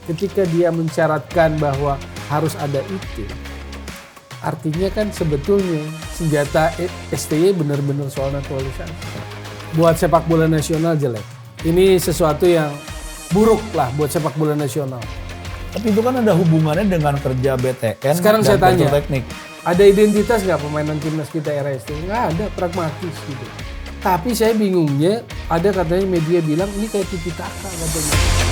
ketika dia mensyaratkan bahwa harus ada itu, artinya kan sebetulnya senjata STY benar-benar soal naturalisasi. Buat sepak bola nasional jelek. Ini sesuatu yang buruk lah buat sepak bola nasional. Tapi itu kan ada hubungannya dengan kerja BTN. Sekarang dan saya tanya, teknik. ada identitas nggak pemainan timnas kita era STY? Nggak ada, pragmatis gitu. Tapi saya bingungnya, ada katanya media bilang ini kayak tiki taka katanya.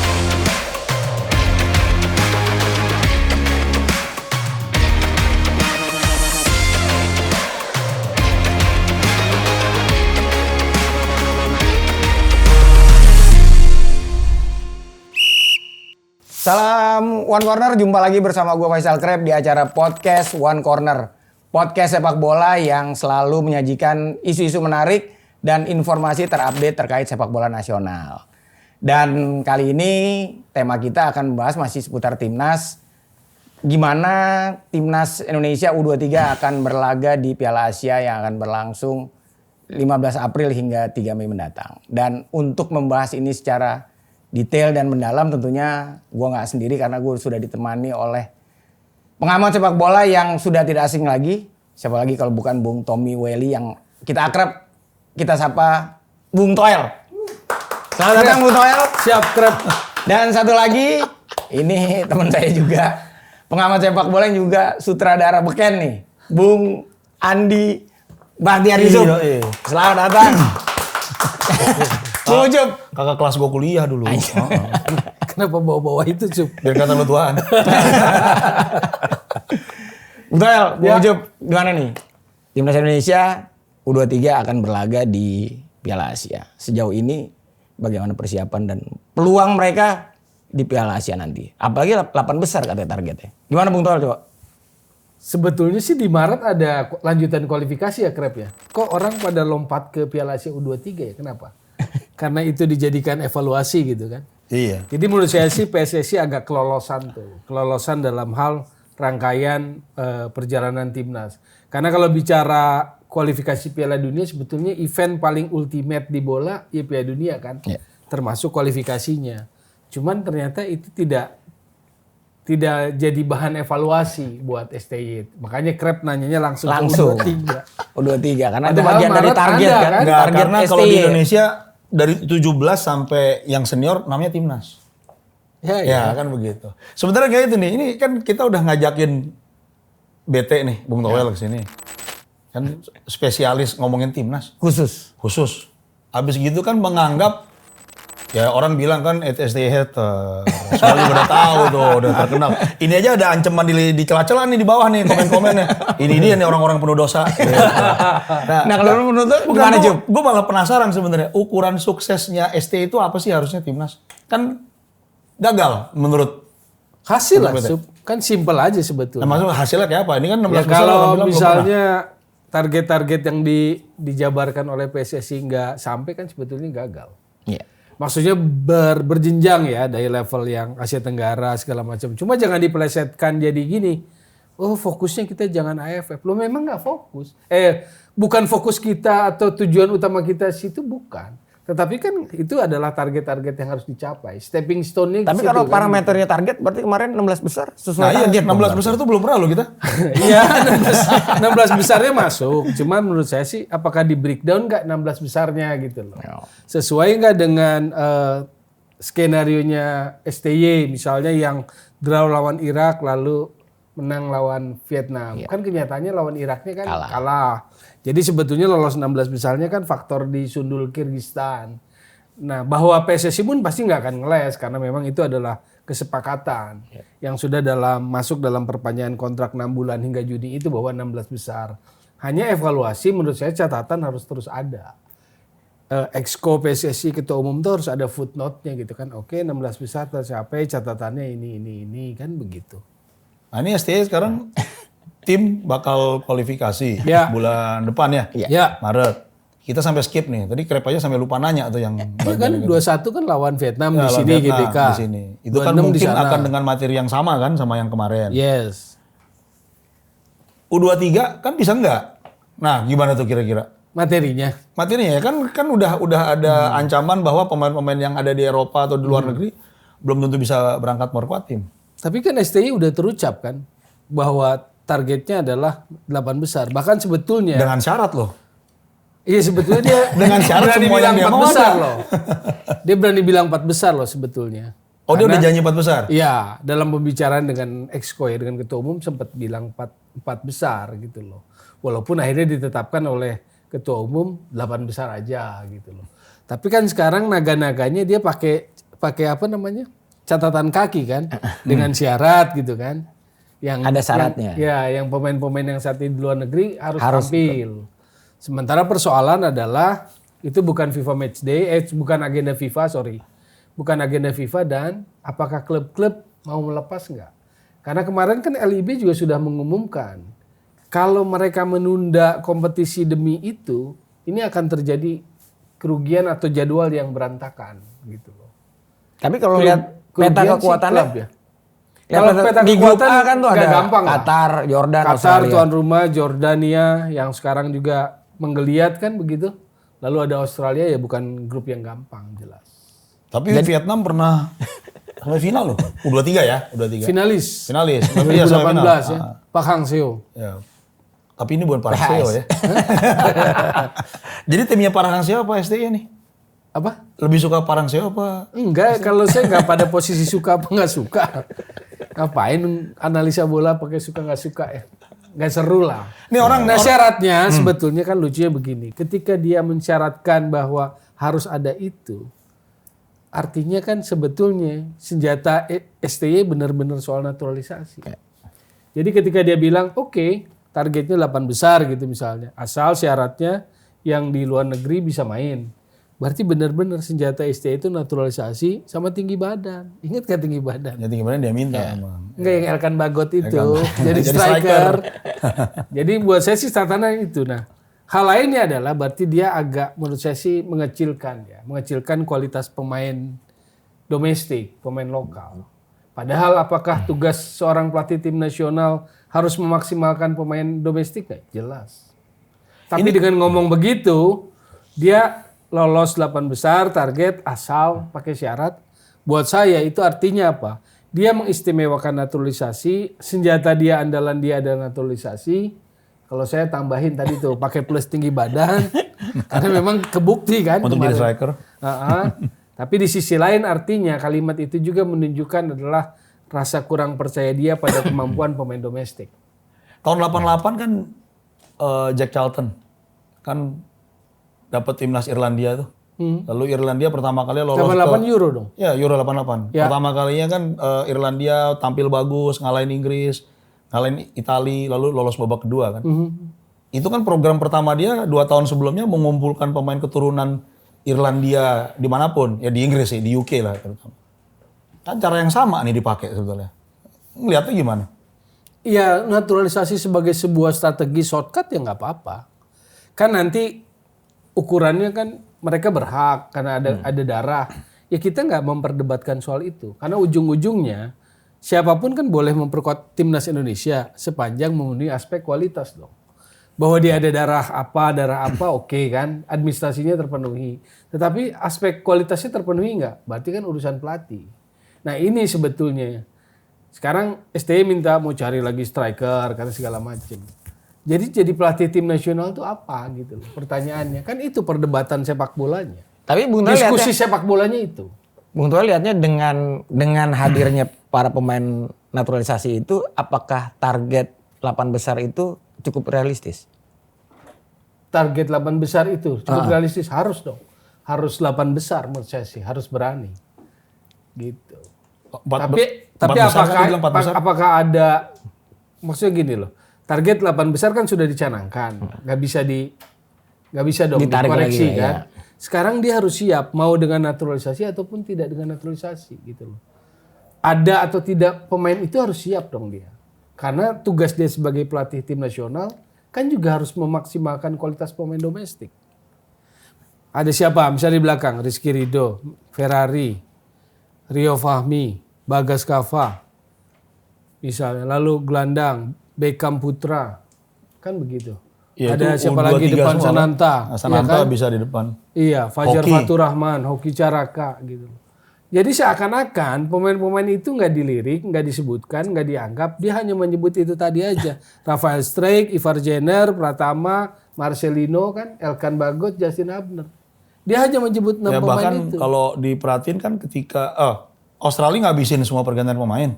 Salam One Corner, jumpa lagi bersama gue Faisal Kreb di acara podcast One Corner. Podcast sepak bola yang selalu menyajikan isu-isu menarik dan informasi terupdate terkait sepak bola nasional. Dan kali ini tema kita akan membahas masih seputar timnas. Gimana timnas Indonesia U23 akan berlaga di Piala Asia yang akan berlangsung 15 April hingga 3 Mei mendatang. Dan untuk membahas ini secara detail dan mendalam tentunya gue nggak sendiri karena gue sudah ditemani oleh pengamat sepak bola yang sudah tidak asing lagi. Siapa lagi kalau bukan Bung Tommy Welly yang kita akrab, kita sapa Bung Toel. Selamat datang Bung Toel. Siap, Kreb. Dan satu lagi, ini teman saya juga, pengamat sepak bola yang juga sutradara beken nih, Bung Andi Bahtiar Yusuf. Selamat datang. Bung Ucup. Kakak kelas gue kuliah dulu. Kenapa bawa-bawa itu, Cup? Biar kata lu tuaan. Betul, Bung Ucup, gimana nih? Timnas Indonesia U23 akan berlaga di Piala Asia. Sejauh ini bagaimana persiapan dan peluang mereka di Piala Asia nanti? Apalagi 8 besar katanya targetnya. Gimana Bung Toel coba? Sebetulnya sih di Maret ada lanjutan kualifikasi ya, Kreb ya. Kok orang pada lompat ke Piala Asia U23 ya? Kenapa? Karena itu dijadikan evaluasi gitu kan. Iya. Jadi menurut saya sih PSSI agak kelolosan tuh. Kelolosan dalam hal rangkaian perjalanan timnas. Karena kalau bicara kualifikasi Piala Dunia sebetulnya event paling ultimate di bola ya Piala Dunia kan. Yeah. Termasuk kualifikasinya. Cuman ternyata itu tidak jadi bahan evaluasi buat STY. Makanya Kreb nanyanya langsung ke U23. U23 karena Padahal itu bagian dari target kan. Enggak, Target karena STY. kalau di Indonesia dari 17 sampai yang senior namanya timnas. Ya kan begitu. Sebenarnya kayak itu nih, ini kan kita udah ngajakin BT nih, Bung Toel kesini. Kan spesialis ngomongin timnas. Khusus. Habis gitu kan menganggap, ya orang bilang kan STY hater. Soalnya udah tahu tuh, udah terkenal. Ini aja ada ancaman di celah-celah nih di bawah nih komen-komennya. Ini dia nih orang-orang penuh dosa. Gitu. Nah kalau menurut lu gimana Jup? Gue malah penasaran sebenarnya ukuran suksesnya STY itu apa sih harusnya timnas? Kan gagal menurut hasil lah, kan simpel aja sebetulnya. Nah, maksudnya hasilnya kayak apa? Ini kan 16 ya, besar kalau orang bilang misalnya target-target yang dijabarkan oleh PSSI nggak sampai kan sebetulnya gagal. Iya. Maksudnya berjenjang ya dari level yang Asia Tenggara segala macam. Cuma jangan dipelesetkan jadi gini. Oh fokusnya kita jangan AFF. Lo memang nggak fokus. Bukan fokus kita atau tujuan utama kita situ bukan. Tetapi kan itu adalah target-target yang harus dicapai. Stepping stone-nya. Tapi kalau parameternya target berarti kemarin 16 besar sesuai target. 16 besar itu belum pernah lo kita. Iya 16 besarnya masuk. Cuma menurut saya sih apakah di breakdown nggak 16 besarnya gitu loh. Sesuai nggak dengan skenarionya STY misalnya yang draw lawan Irak lalu menang lawan Vietnam. Iya. Kan kenyataannya lawan Iraknya kan kalah. Jadi sebetulnya lolos 16 besarnya kan faktor di sundul Kyrgyzstan. Nah bahwa PSSI pun pasti nggak akan ngeles karena memang itu adalah kesepakatan yang sudah masuk dalam perpanjangan kontrak 6 bulan hingga Juni itu bahwa 16 besar. Hanya evaluasi menurut saya catatan harus terus ada. Exco PSSI ketua umum itu harus ada footnote-nya gitu kan. Oke 16 besar tercapai catatannya ini kan begitu. Nah ini STY sekarang tim bakal kualifikasi bulan depan ya. Maret. Kita sampai skip nih. Tadi Krep aja sampai lupa nanya tuh yang ya kan 21 kan lawan Vietnam di sini GBK. Di sini. Itu kan mungkin akan dengan materi yang sama kan sama yang kemarin. Yes. U23 kan bisa enggak? Nah, gimana tuh kira-kira? Materinya ya kan udah ada ancaman bahwa pemain-pemain yang ada di Eropa atau di luar negeri belum tentu bisa berangkat memperkuat tim. Tapi kan STY udah terucap kan bahwa targetnya adalah 8 besar. Bahkan sebetulnya Dengan syarat loh. iya sebetulnya dia Dengan syarat berani semua bilang yang dia 4 mau besar ada. loh. Dia berani bilang 4 besar loh sebetulnya. Oh dia udah janji 4 besar? Iya, dalam pembicaraan dengan Exco ya, dengan ketua umum sempat bilang 4 besar gitu loh. Walaupun akhirnya ditetapkan oleh ketua umum 8 besar aja gitu loh. Tapi kan sekarang naga-naganya dia pakai apa namanya? Catatan kaki kan dengan syarat gitu kan. Yang Ada syaratnya. Yang pemain-pemain yang saat ini di luar negeri harus tampil. Sementara persoalan adalah itu bukan FIFA Matchday, bukan agenda FIFA, sorry. Bukan agenda FIFA dan apakah klub-klub mau melepas nggak? Karena kemarin kan LIB juga sudah mengumumkan kalau mereka menunda kompetisi demi itu, ini akan terjadi kerugian atau jadwal yang berantakan gitu loh. Tapi kalau lihat peta kekuatannya ya. Ya, Kalau peta di grup kekuatan A kan tuh ada gampang Qatar, Jordan, Qatar Australia. tuan rumah, Jordania yang sekarang juga menggeliat kan begitu. Lalu ada Australia ya bukan grup yang gampang jelas. Tapi Vietnam pernah sampai final loh. U23 ya, U23. Finalis. Finalis. 2018 ya. Pak Hang Seo. Ya. Tapi ini bukan Parang Seo ya. Jadi timnya Parang Seo apa STI nih? Apa? Lebih suka Parang Seo apa? Enggak, kalau saya nggak pada posisi suka apa nggak suka. Ngapain analisa bola pakai suka nggak suka ya? Nggak seru lah. Ini orang syaratnya sebetulnya kan lucunya begini. Ketika dia mensyaratkan bahwa harus ada itu, artinya kan sebetulnya senjata STY benar-benar soal naturalisasi. Jadi ketika dia bilang oke, targetnya 8 besar gitu misalnya. Asal syaratnya yang di luar negeri bisa main. Berarti benar-benar senjata STY itu naturalisasi sama tinggi badan. Ingat kan tinggi badan? Ya tinggi badan dia minta emang. Enggak yang Elkan Bagot itu. Jadi striker. Jadi buat saya sih tatanan itu. Nah, hal lainnya adalah berarti dia agak menurut saya sih mengecilkan ya. Mengecilkan kualitas pemain domestik, pemain lokal. Padahal apakah tugas seorang pelatih tim nasional harus memaksimalkan pemain domestik? Nggak jelas. Tapi dengan ngomong begitu, dia lolos 8 besar target asal pakai syarat. Buat saya itu artinya apa? Dia mengistimewakan naturalisasi, senjata dia andalan dia adalah naturalisasi. Kalau saya tambahin tadi tuh pakai plus tinggi badan karena memang kebukti kan untuk jadi striker. Tapi di sisi lain artinya kalimat itu juga menunjukkan adalah rasa kurang percaya dia pada kemampuan pemain domestik. Tahun 88 kan Jack Charlton kan dapat timnas Irlandia tuh. Lalu Irlandia pertama kali lolos 88 Euro dong. Ya, Euro 88. Ya. Pertama kalinya kan Irlandia tampil bagus, ngalahin Inggris, ngalahin Italia, lalu lolos babak kedua kan. Itu kan program pertama dia 2 tahun sebelumnya mengumpulkan pemain keturunan Irlandia dimanapun, ya di Inggris sih, di UK lah terutama. Kan cara yang sama nih dipakai sebetulnya. Ngeliatnya gimana? Iya, naturalisasi sebagai sebuah strategi shortcut ya nggak apa-apa. Kan nanti ukurannya kan mereka berhak karena ada darah. Ya kita nggak memperdebatkan soal itu. Karena ujung-ujungnya siapapun kan boleh memperkuat timnas Indonesia sepanjang memenuhi aspek kualitas dong. Bahwa dia ada darah apa oke kan. Administrasinya terpenuhi. Tetapi aspek kualitasnya terpenuhi nggak? Berarti kan urusan pelatih. Nah ini sebetulnya. Sekarang STY minta mau cari lagi striker karena segala macam. Jadi pelatih tim nasional itu apa gitu loh pertanyaannya. Kan itu perdebatan sepak bolanya. Tapi Bung Toel Diskusi sepak bolanya itu. Bung Toel lihatnya dengan hadirnya para pemain naturalisasi itu, apakah target 8 besar itu cukup realistis? Target 8 besar itu cukup realistis, harus dong. Harus 8 besar menurut saya sih, harus berani. Gitu. Tapi apakah ada maksudnya gini loh. Target 8 besar kan sudah dicanangkan. Nggak bisa dong dikoreksi kan. Ya. Sekarang dia harus siap mau dengan naturalisasi ataupun tidak dengan naturalisasi gitu loh. Ada atau tidak pemain itu harus siap dong dia. Karena tugas dia sebagai pelatih tim nasional kan juga harus memaksimalkan kualitas pemain domestik. Ada siapa? Misalnya di belakang, Rizky Ridho, Ferrari, Rio Fahmi, Bagas Kava. Misalnya, lalu gelandang, Beckham Putra. Kan begitu. Ya, ada siapa lagi depan Sananta. Sananta ya kan? bisa di depan. Iya, Fajar Faturrahman, Hoki Caraka gitu. Jadi seakan-akan pemain-pemain itu nggak dilirik, nggak disebutkan, nggak dianggap. Dia hanya menyebut itu tadi aja. Rafael Strijk, Ivar Jenner, Pratama, Marcelino kan, Elkan Bagot, Justin Hubner. Dia hanya menyebut 6 pemain bahkan itu. kalau diperhatiin kan ketika Australia ngabisin semua pergantian pemain.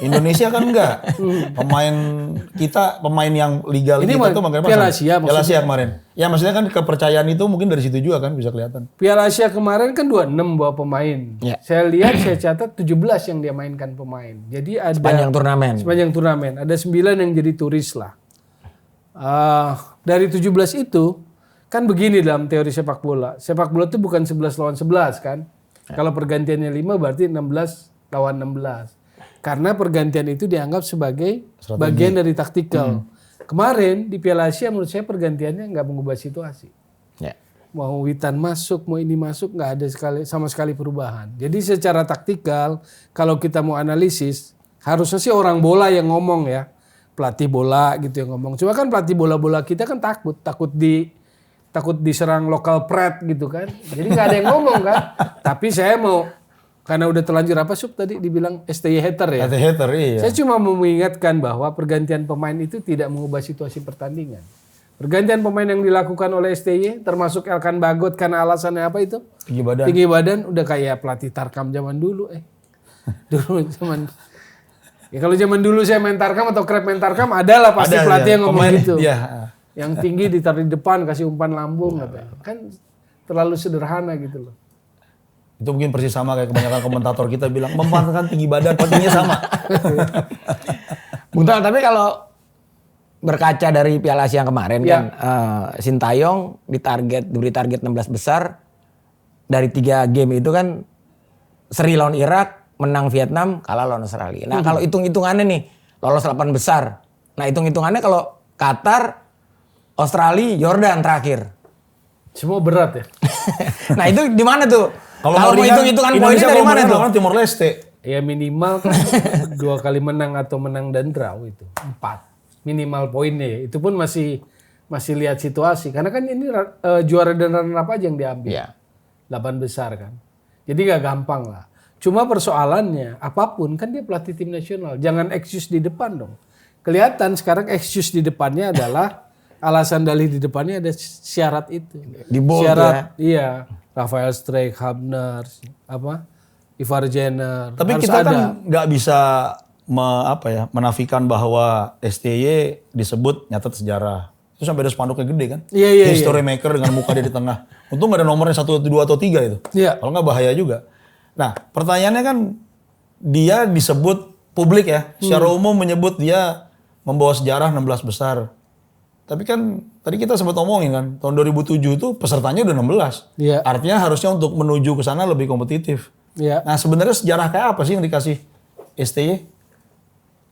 Indonesia kan enggak. Pemain yang liga Ini kita tuh makanya Piala Asia Piala Asia kemarin. Ya maksudnya kan kepercayaan itu mungkin dari situ juga kan bisa kelihatan. Piala Asia kemarin kan 26 bawa pemain. Ya. Saya lihat, saya catat 17 yang dia mainkan pemain. Jadi ada Sepanjang turnamen. Ada 9 yang jadi turis lah. Dari 17 itu kan begini dalam teori sepak bola. Sepak bola itu bukan 11 lawan 11 kan. Kalau pergantiannya 5 berarti 16 lawan 16. Karena pergantian itu dianggap sebagai bagian dari taktikal. Kemarin di Piala Asia menurut saya pergantiannya nggak mengubah situasi. Ya. Mau Witan masuk, mau ini masuk, nggak ada sama sekali perubahan. Jadi secara taktikal, kalau kita mau analisis, harusnya sih orang bola yang ngomong ya. Pelatih bola gitu yang ngomong. Cuma kan pelatih bola-bola kita kan takut diserang lokal pret gitu kan. Jadi nggak ada yang ngomong kan. Tapi saya mau, karena udah terlanjur apa tadi dibilang STY hater ya. STY hater, iya. Saya cuma mau mengingatkan bahwa pergantian pemain itu tidak mengubah situasi pertandingan. Pergantian pemain yang dilakukan oleh STY termasuk Elkan Bagot karena alasannya apa itu? Tinggi badan udah kayak pelatih Tarkam zaman dulu Dulu zaman ya kalau zaman dulu saya main Tarkam atau Krep main Tarkam adalah pasti pelatih yang ngomong gitu. Iya. Yang tinggi ditaruh di depan kasih umpan lambung kan terlalu sederhana gitu loh. Itu mungkin persis sama kayak kebanyakan komentator kita bilang memanfaatkan tinggi badan, pentingnya sama. Bung Toel, tapi kalau berkaca dari Piala Asia yang kemarin kan, Sintayong diberi target 16 besar dari 3 game itu kan seri lawan Irak, menang Vietnam, kalah lawan Australia. Nah kalau hitung-hitungannya nih lolos 8 besar. Nah hitung-hitungannya kalau Qatar, Australia, Jordan terakhir. Semua berat ya. Nah itu di mana tuh? Kalau mau hitung-hitungan poinnya dari mana tuh? Timor Leste. Ya minimal kan 2 kali menang atau menang dan draw itu 4 minimal poinnya ya. Itu pun masih lihat situasi karena kan ini juara dan runner up aja yang diambil. 8 besar kan. Jadi gak gampang lah. Cuma persoalannya apapun kan dia pelatih tim nasional. Jangan excuse di depan dong. Kelihatan sekarang excuse di depannya adalah alasan dalih di depannya ada syarat itu. Di bold syarat, iya. Rafael Strijk, Hubner, Ivar Jenner. Tapi kita kan nggak bisa menafikan bahwa STY disebut nyatet sejarah. Itu sampai ada spanduknya gede kan? Iya. History maker dengan muka dia di tengah. Untung nggak ada nomornya 1, 2 atau 3 itu. Iya. Kalau nggak bahaya juga. Nah pertanyaannya kan dia disebut publik ya. Secara umum menyebut dia membawa sejarah 16 besar. Tapi kan tadi kita sempat ngomongin kan, tahun 2007 itu pesertanya udah 16. Iya. Artinya harusnya untuk menuju ke sana lebih kompetitif. Iya. Nah sebenarnya sejarah kayak apa sih yang dikasih STY?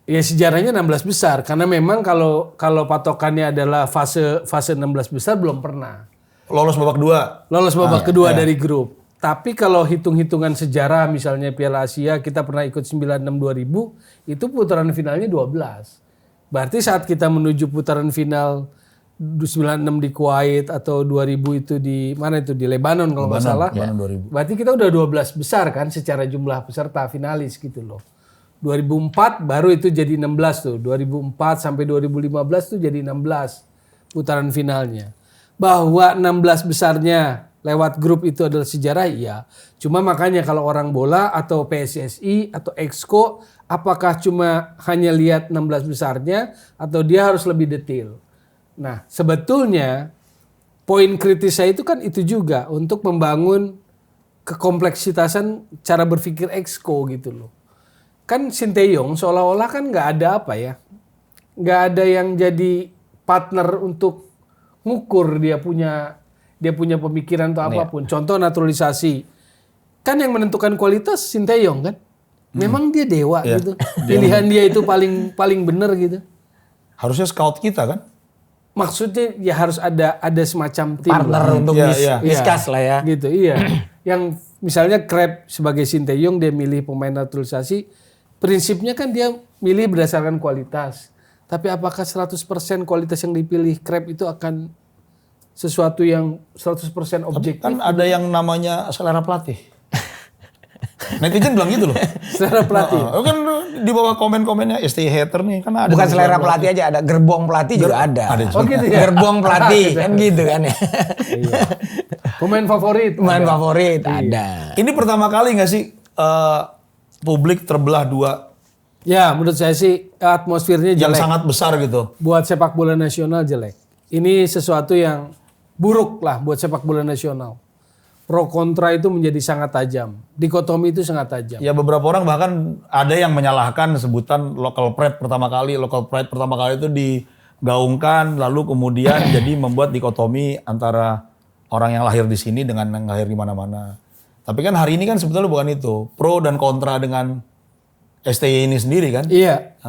Ya sejarahnya 16 besar karena memang kalau patokannya adalah fase 16 besar belum pernah. Lolos babak 2. Lolos babak kedua dari grup. Tapi kalau hitung-hitungan sejarah misalnya Piala Asia kita pernah ikut 96 2000 itu putaran finalnya 12. Berarti saat kita menuju putaran final 96 di Kuwait atau 2000 itu di mana itu di Lebanon kalau nggak salah. Berarti kita udah 12 besar kan secara jumlah peserta finalis gitu loh. 2004 baru itu jadi 16 tuh. 2004 sampai 2015 tuh jadi 16 putaran finalnya. Bahwa 16 besarnya lewat grup itu adalah sejarah iya. Cuma makanya kalau orang bola atau PSSI atau Exco apakah cuma hanya lihat 16 besarnya atau dia harus lebih detail. Nah, sebetulnya poin kritis saya itu kan itu juga untuk membangun kekompleksitasan cara berpikir Exco gitu loh. Kan Sinteyong seolah-olah kan nggak ada apa ya, nggak ada yang jadi partner untuk ngukur dia punya pemikiran atau apapun. Contoh naturalisasi, kan yang menentukan kualitas Sinteyong kan. Memang dia dewa gitu. Pilihan dia itu paling benar gitu. Harusnya scout kita kan? Maksudnya ya harus ada semacam tim partner lah. untuk discuss lah ya. Gitu iya. Yang misalnya Krep sebagai Sinteyong dia milih pemain naturalisasi, prinsipnya kan dia milih berdasarkan kualitas. Tapi apakah 100% kualitas yang dipilih Krep itu akan sesuatu yang 100% objektif? Tapi kan ada yang namanya selera pelatih. Netizen bilang gitu loh. Selera pelatih. Kan di bawah komen-komennya STY hater nih kan ada. Bukan selera pelatih aja, ada gerbong pelatih juga ada. Oh gitu ya. Gerbong pelatih kan gitu kan ya. Iya. Pemain favorit. Pemain ada. favorit Iya. ada. Ini pertama kali nggak sih publik terbelah dua Ya, menurut saya sih atmosfernya yang jelek. sangat besar gitu. Buat sepak bola nasional jelek. Ini sesuatu yang buruk lah buat sepak bola nasional. Pro kontra itu menjadi sangat tajam. Dikotomi itu sangat tajam. Ya beberapa orang bahkan ada yang menyalahkan sebutan local pride pertama kali. Local pride pertama kali itu digaungkan lalu kemudian jadi membuat dikotomi antara orang yang lahir di sini dengan yang lahir di mana-mana. Tapi kan hari ini kan sebetulnya bukan itu. Pro dan kontra dengan STY ini sendiri kan. Iya.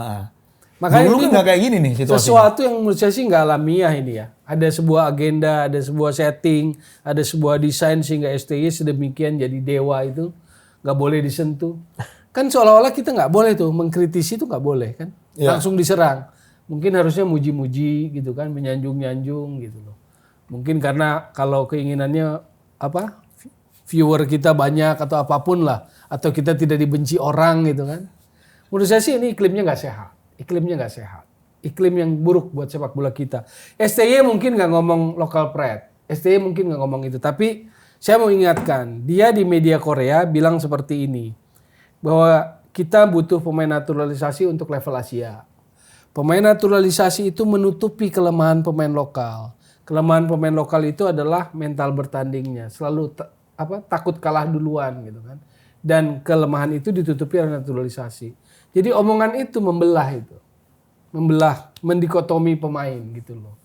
Makanya dulu ini kan nggak kayak gini nih situasinya. sesuatu yang menurut saya sih nggak alamiah ini ya. Ada sebuah agenda, ada sebuah setting, ada sebuah desain sehingga STY sedemikian jadi dewa itu nggak boleh disentuh. Kan seolah-olah kita nggak boleh tuh mengkritisi itu nggak boleh kan. Ya. Langsung diserang. Mungkin harusnya muji-muji gitu kan, menyanjung-nyanjung gitu loh. Mungkin karena kalau keinginannya apa viewer kita banyak atau apapun lah, atau kita tidak dibenci orang gitu kan. Menurut saya sih ini iklimnya nggak sehat. Iklimnya nggak sehat. Iklim yang buruk buat sepak bola kita. STY mungkin nggak ngomong local pride. STY mungkin nggak ngomong itu. Tapi saya mau ingatkan, dia di media Korea bilang seperti ini. Bahwa kita butuh pemain naturalisasi untuk level Asia. Pemain naturalisasi itu menutupi kelemahan pemain lokal. Kelemahan pemain lokal itu adalah mental bertandingnya. Selalu takut kalah duluan gitu kan. Dan kelemahan itu ditutupi oleh naturalisasi. Jadi omongan itu membelah itu. Membelah, mendikotomi pemain gitu loh.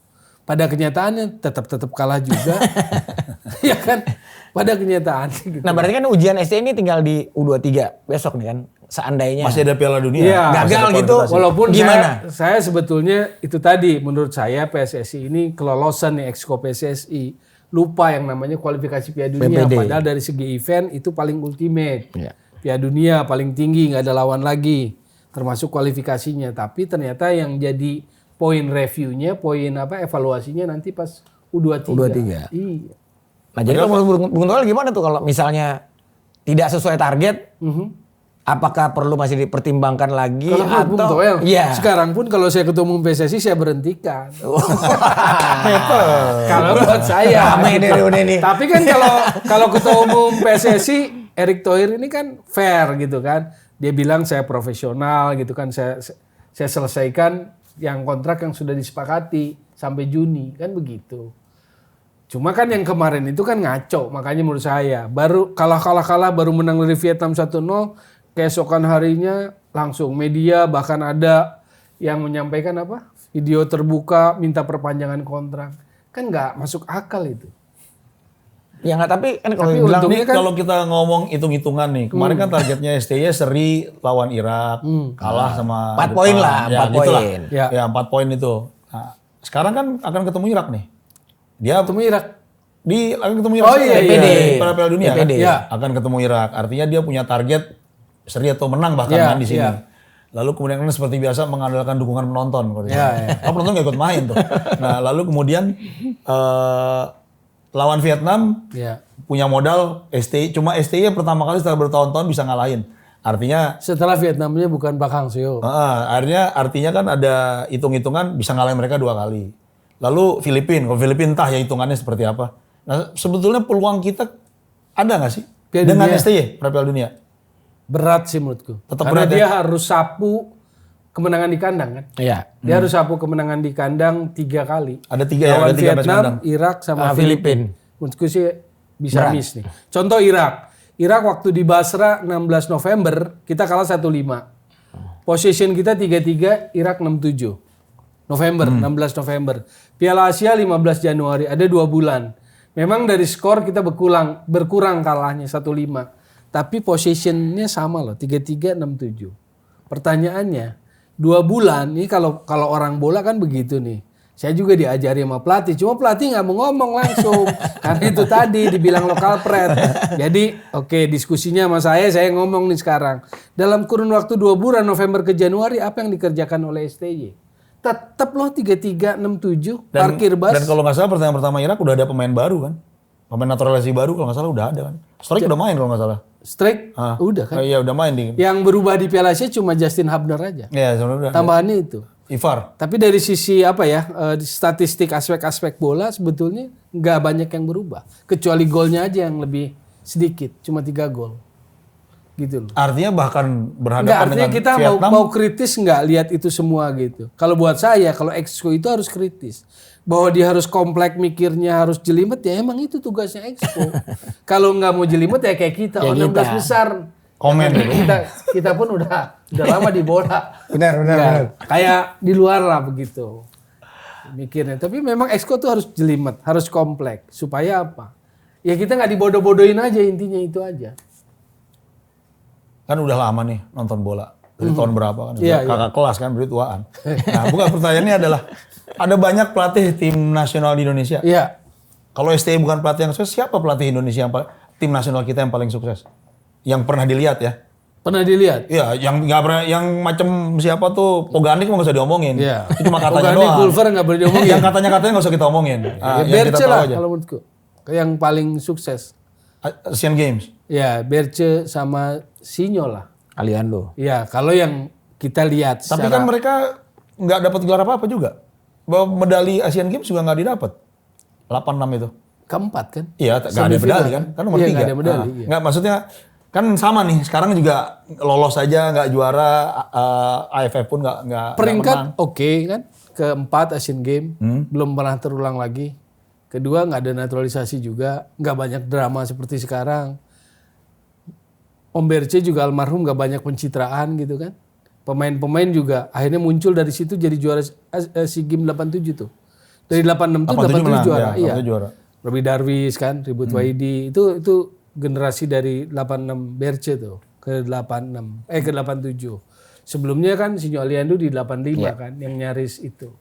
Pada kenyataannya tetap kalah juga. Ya kan? Pada kenyataannya gitu. Nah berarti kan ujian STY ini tinggal di U23 besok nih kan. Seandainya. Masih ada Piala Dunia. Iya. Gagal gitu. Walaupun gimana? Saya sebetulnya itu tadi menurut saya PSSI ini kelolosan nih Exco PSSI. Lupa yang namanya kualifikasi Piala Dunia. PPD. Padahal dari segi event itu paling ultimate. Ya. Piala Dunia paling tinggi, nggak ada lawan lagi. Termasuk kualifikasinya. Tapi ternyata yang jadi poin reviewnya, poin evaluasinya nanti pas U23. Iya. Nah jadi kalau Bung Toel gimana tuh kalau misalnya tidak sesuai target? Apakah perlu masih dipertimbangkan lagi Kalau Bung atau Toel, iya. sekarang pun kalau saya ketua umum PSSI saya berhentikan. Kalau buat saya. Ramai nih udah nih. Tapi kan kalau ketua umum PSSI Erick Thohir ini kan fair gitu kan. Dia bilang saya profesional gitu kan. Saya selesaikan yang kontrak yang sudah disepakati sampai Juni kan begitu. Cuma kan yang kemarin itu kan ngaco, makanya menurut saya baru kalah baru menang dari Vietnam 1-0, keesokan harinya langsung media bahkan ada yang menyampaikan video terbuka minta perpanjangan kontrak. Kan nggak masuk akal itu. Ya nggak, tapi kan kalau Tapi bilang untungnya Kalau kita ngomong hitung-hitungan nih, kemarin kan targetnya STY seri lawan Irak, kalah sama 4 poin lah, 4 poin. Ya. Ya 4 poin itu. Nah, sekarang kan akan ketemu Irak nih. Dia Ketemu Irak. akan ketemu Irak. Oh, iya, PPD. Pada Piala Dunia kan? PPD. Ya. Akan ketemu Irak. Artinya dia punya target seri atau menang bahkan Ya, kan di sini. ya. Lalu kemudian kan seperti biasa mengandalkan dukungan penonton. Ya. Penonton nggak ikut main tuh. Nah lalu kemudian lawan Vietnam Ya. punya modal STY. Cuma STY pertama kali setelah bertahun-tahun bisa ngalahin. Artinya Setelah Vietnamnya bukan Pak Hang Seo. artinya kan ada hitung-hitungan bisa ngalahin mereka 2 kali. Lalu kalau Filipina entah ya hitungannya seperti apa. Nah sebetulnya peluang kita ada nggak sih Piala dengan Dunia. STY pada Piala Dunia? Berat sih menurutku. Tetap Karena berat dia ya? harus sapu kemenangan di kandang kan. Iya. Dia harus sapu kemenangan di kandang 3 kali. Ada 3 ya, Lawan ada 3 match Vietnam, kandang. Irak sama Filipina. Menurutku sih bisa miss nih. Contoh Irak. Irak waktu di Basra 16 November kita kalah 1-5. Possession kita 3-3, Irak 6-7. November, 16 November. Piala Asia 15 Januari, ada 2 bulan. Memang dari skor kita berkurang kalahnya 1-5. Tapi possessionnya sama loh, 3-3, 6-7. Pertanyaannya, 2 bulan, ini kalau orang bola kan begitu nih. Saya juga diajari sama pelatih, cuma pelatih nggak mau ngomong langsung. Karena itu tadi dibilang lokal pride. Jadi oke, diskusinya sama saya ngomong nih sekarang. Dalam kurun waktu 2 bulan, November ke Januari, apa yang dikerjakan oleh STY? Tetap loh 3-3, 6-7, parkir bus. Dan kalau nggak salah pertandingan pertama Irak udah ada pemain baru kan? Pemain naturalisasi baru kalau nggak salah udah ada kan? Storik udah main kalau nggak salah. strike udah kan. Iya udah main di. Yang berubah di Piala Asia cuma Justin Hubner aja. Iya sebenarnya. Tambahannya itu. Ivar. Tapi dari sisi di statistik aspek-aspek bola sebetulnya nggak banyak yang berubah. Kecuali golnya aja yang lebih sedikit, cuma 3 gol. Gitu loh. Artinya bahkan berhadapan Nggak, artinya dengan kita Vietnam. mau kritis nggak lihat itu semua gitu. Kalau buat saya, kalau Exco itu harus kritis. Bahwa dia harus komplek mikirnya, harus jelimet, ya emang itu tugasnya Exco. Kalau nggak mau jelimet ya kayak kita, 16 besar. Komen gitu. Kita pun udah lama di bola. Benar. Kayak di luar lah begitu mikirnya. Tapi memang Exco tuh harus jelimet, harus komplek. Supaya apa? Ya kita nggak dibodoh-bodohin aja, intinya itu aja. Kan udah lama nih nonton bola. Dari tahun berapa kan? Iya, Kakak kelas kan beri tuaan. Nah bukan pertanyaannya adalah, ada banyak pelatih tim nasional di Indonesia. Iya. Kalau STI bukan pelatih yang sukses, siapa pelatih Indonesia tim nasional kita yang paling sukses? Yang pernah dilihat ya? Pernah dilihat? Iya, yang nggak pernah, yang macam siapa tuh Poganik nggak usah diomongin. Iya. Itu cuma katanya Poganik, doang. Gulfer nggak boleh diomongin. Yang katanya nggak usah kita omongin. Ya, Berce lah kalau menurutku. Yang paling sukses. Asian Games. Ya, Berce sama Sinyo lah. Aliando. Ya, kalau yang kita lihat Tapi kan mereka nggak dapat gelar apa-apa juga. Bahwa medali Asian Games juga nggak didapat. 86 itu. keempat kan? Iya, nggak ada medali kan? Kan nomor 3. Nggak ada medali. Iya. Nggak, maksudnya kan sama nih. Sekarang juga lolos aja, nggak juara. AFF pun nggak Peringkat oke kan? Keempat Asian Games. Belum pernah terulang lagi. Kedua nggak ada naturalisasi juga. Nggak banyak drama seperti sekarang. Om Berce juga almarhum nggak banyak pencitraan gitu kan. Pemain-pemain juga akhirnya muncul dari situ jadi juara SEA Games 87 tuh. Dari 86 tuh 87 juara. Iya. Juara. Robbie Darwis kan, Ribut Waidi. Itu generasi dari 86 Berce tuh ke 86 ke 87. Sebelumnya kan Sinyo Aliando di 85 kan yang nyaris itu.